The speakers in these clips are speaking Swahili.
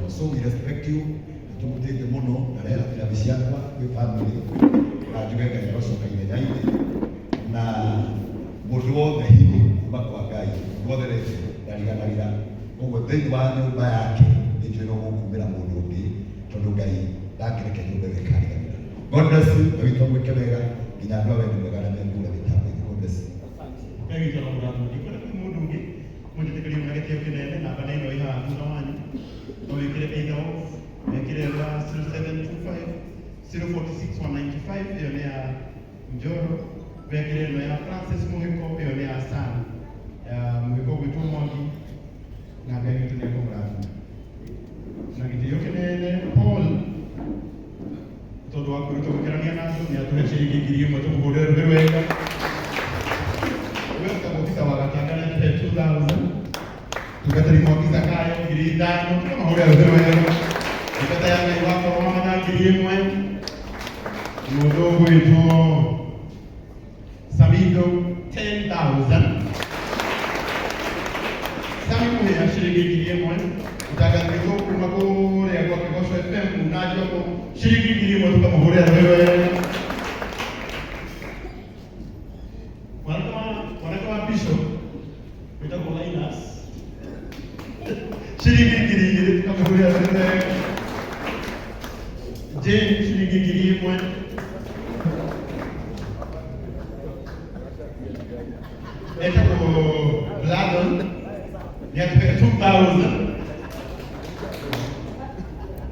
So we respect you. Tumutete muno na rera bila bisiakwa we family na jugeka ni roso kaile yaite na muduo mehigo bakwa gai moderate daliganira ogwo thĩinĩ wa nyũmba yake nĩnjũĩ no gũkumĩra mũndũ ũngĩ tondũ Ngai ndakĩreke nyũmba ĩkariganĩra. God bless you. Wĩtwo mwĩke wega nginya andũ a wendo mwega na mekũra gĩtambo-inĩ. God bless you. Wĩtwo mũndũ ũngĩ mũndũ ũngĩ mũnjĩtĩkĩrie na gĩtĩo kĩnene na bana ĩno ĩha thutha wanyu no wĩkĩre either off wĩkĩre 0725 046 195 ĩyo nĩ ya Njoro, wĩkĩre ĩno ya Francis Mũhĩko ĩyo nĩ ya San Mũhĩko gwĩtwo Mwangi na Ngai witũ nĩ ekũmũrathima na gĩtĩo kĩnene Paul tondũ wa kwĩruta gũikarania na andũ nĩ atũhe ciringi 1,000 tũmũhũrĩre rũhĩ wega. Weka mũbisa wa Gatanga nĩ 2,000 tugatari Mwangi Zakayo 5,000 tũkamũhũrĩre rũhĩ wega. Tukata ya Ngai wako mama na 1,000 mũndũ gwĩtwo Samido 10,000 Sami kũhĩa ciringi 1,000 utangathĩtwo kuma kũrĩa gwa Kĩgoco FM na Njogo ciringi 1,000 tũkamũhũrĩra rũhĩ wega. Mwanake wa Bishop wĩtagwo Linus ciringi 2,000 tũkamũhũrĩra rũhĩ wega. Jane shilingi 1,000. Etako Bladon ni atipeka 2,000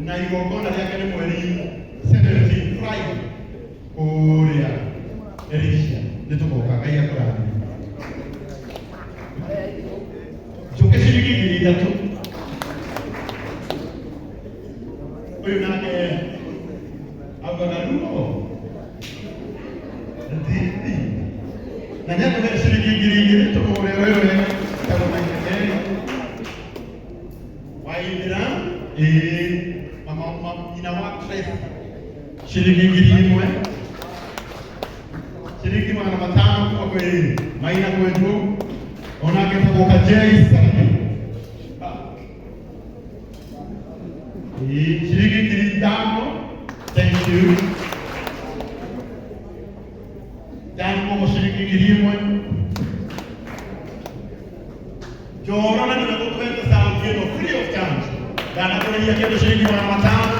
na igongona rĩake nĩ mweri 17 Friday kũrĩa Elisha nĩtũgoka Ngai akũrathime. Njũke ciringi 3,000 ũyũ nake augaga ruo ndithi na nĩatũhe ciringi 2,000 tũmũre wewe tagomaikere waithĩra mama nyina wa Tracy shilingi 1,000 shilingi 500 kwa kweli maina kwetu onake tagoka Jason shilingi 5,000 thank you tangu shilingi 1,000 Jorona nimekutuweka sauti yenu free of charge. Dana kuna hiyo shilingi 500